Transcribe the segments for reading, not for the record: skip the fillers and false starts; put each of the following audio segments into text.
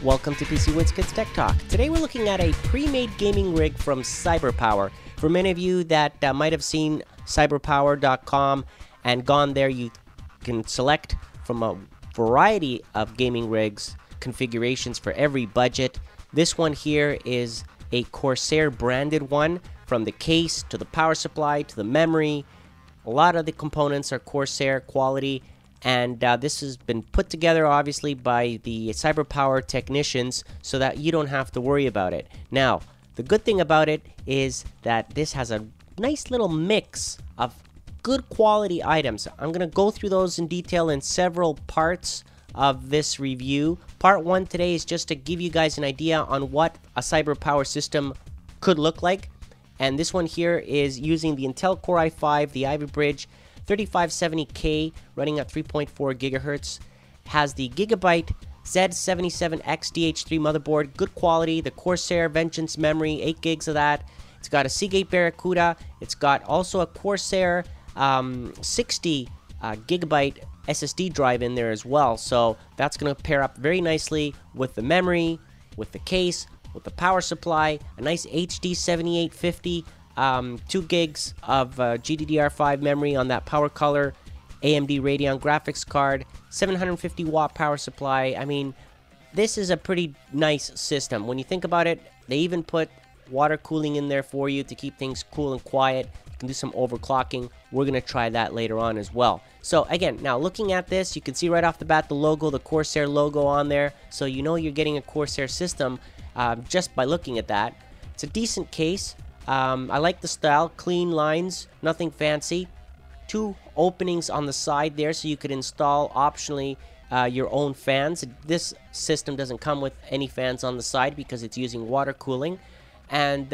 Welcome to PC Wits Kids Tech Talk. Today we're looking at a pre-made gaming rig from Cyberpower. For many of you that might have seen cyberpower.com and gone there, you can select from a variety of gaming rigs, configurations for every budget. This one here is a Corsair branded one, from the case to the power supply to the memory. A lot of the components are Corsair quality. And this has been put together, obviously, by the Cyberpower technicians so that you don't have to worry about it. Now, the good thing about it is that this has a nice little mix of good quality items. I'm going to go through those in detail in several parts of this review. Part 1 today is just to give you guys an idea on what a Cyberpower system could look like. And this one here is using the Intel Core i5, the Ivy Bridge 3570K running at 3.4 gigahertz, has the Gigabyte Z77X DH3 motherboard, good quality, the Corsair Vengeance memory, 8 gigs of that. It's got a Seagate Barracuda. It's got also a Corsair 60 gigabyte SSD drive in there as well. So that's going to pair up very nicely with the memory, with the case, with the power supply, a nice HD 7850. 2 gigs of GDDR5 memory on that power color, AMD Radeon graphics card, 750 watt power supply. I mean, this is a pretty nice system. When you think about it, they even put water cooling in there for you to keep things cool and quiet. You can do some overclocking. We're going to try that later on as well. So again, now looking at this, you can see right off the bat the logo, the Corsair logo on there. So you know you're getting a Corsair system just by looking at that. It's a decent case. I like the style, clean lines, nothing fancy. 2 openings on the side there so you could install optionally your own fans. This system doesn't come with any fans on the side because it's using water cooling, and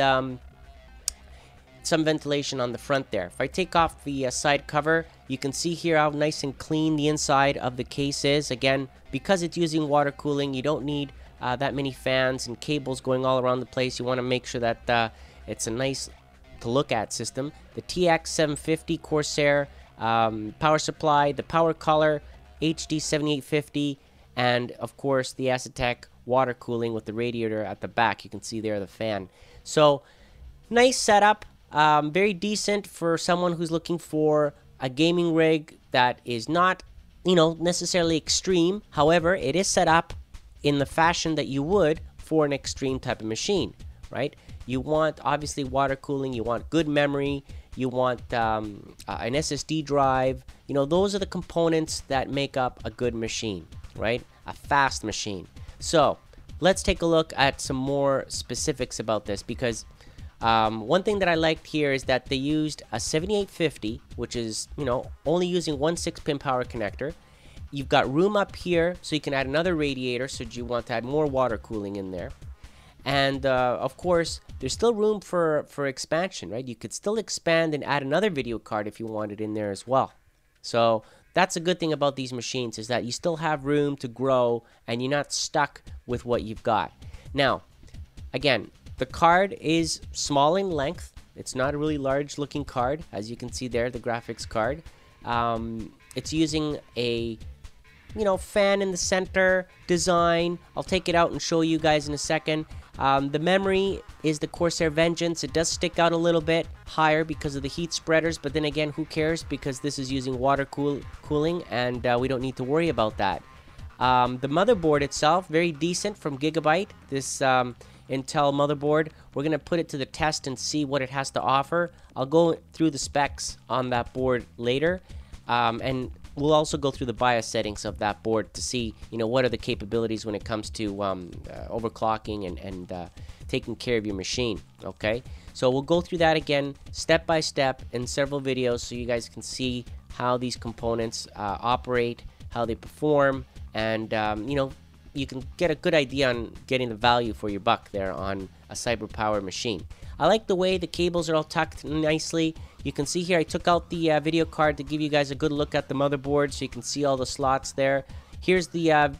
some ventilation on the front there. If I take off the side cover, you can see here how nice and clean the inside of the case is. Again, because it's using water cooling, you don't need that many fans and cables going all around the place. You want to make sure that it's a nice to look at system. The TX750 Corsair power supply, the power color, HD 7850, and of course the Asetek water cooling with the radiator at the back. You can see there the fan. So nice setup, very decent for someone who's looking for a gaming rig that is not, necessarily extreme. However, it is set up in the fashion that you would for an extreme type of machine, right? You want, obviously, water cooling. You want good memory. You want an SSD drive. Those are the components that make up a good machine, right? A fast machine. So let's take a look at some more specifics about this, because one thing that I liked here is that they used a 7850, which is, only using one 6-pin power connector. You've got room up here, so you can add another radiator, so you want to add more water cooling in there. And of course, there's still room for expansion, right? You could still expand and add another video card if you wanted in there as well. So that's a good thing about these machines, is that you still have room to grow and you're not stuck with what you've got. Now, again, the card is small in length. It's not a really large looking card, as you can see there, the graphics card. It's using a fan in the center design. I'll take it out and show you guys in a second. The memory is the Corsair Vengeance. It does stick out a little bit higher because of the heat spreaders, but then again, who cares, because this is using water cooling, and we don't need to worry about that. The motherboard itself, very decent, from Gigabyte. This Intel motherboard, we're going to put it to the test and see what it has to offer. I'll go through the specs on that board later, and we'll also go through the BIOS settings of that board to see, what are the capabilities when it comes to overclocking and taking care of your machine, okay? So we'll go through that again step by step in several videos so you guys can see how these components operate, how they perform, and, you can get a good idea on getting the value for your buck there on a Cyberpower machine. I like the way the cables are all tucked nicely. You can see here I took out the video card to give you guys a good look at the motherboard so you can see all the slots there. Here's the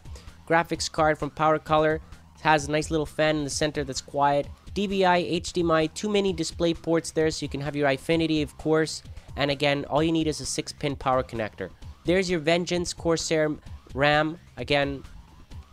graphics card from Power Color. It has a nice little fan in the center that's quiet. DVI, HDMI, 2 mini display ports there so you can have your Infinity, of course. And again, all you need is a 6-pin power connector. There's your Vengeance Corsair RAM. Again,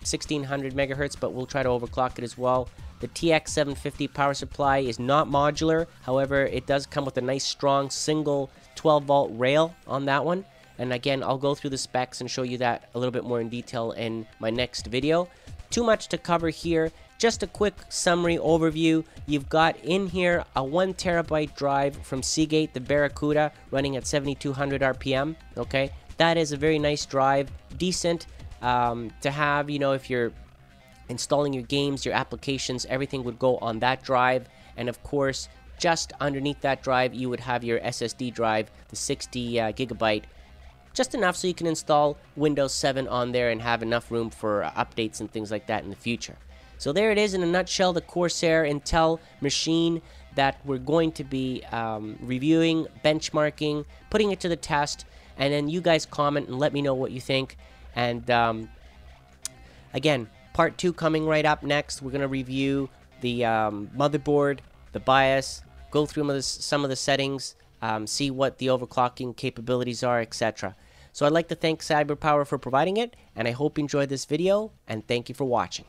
1600 megahertz, but we'll try to overclock it as well. The TX750 power supply is not modular. However, it does come with a nice strong single 12-volt rail on that one. And again, I'll go through the specs and show you that a little bit more in detail in my next video. Too much to cover here. Just a quick summary overview. You've got in here a 1 terabyte drive from Seagate, the Barracuda, running at 7200 RPM. Okay, that is a very nice drive, decent to have. You know, if you're installing your games, your applications, everything would go on that drive. And of course, just underneath that drive, you would have your SSD drive, the 60 gigabyte. Just enough so you can install Windows 7 on there and have enough room for updates and things like that in the future. So there it is in a nutshell, the Corsair Intel machine that we're going to be reviewing, benchmarking, putting it to the test, and then you guys comment and let me know what you think. And again, part 2 coming right up next. We're going to review the motherboard, the BIOS, go through some of the settings, see what the overclocking capabilities are, etc. So I'd like to thank Cyberpower for providing it, and I hope you enjoyed this video, and thank you for watching.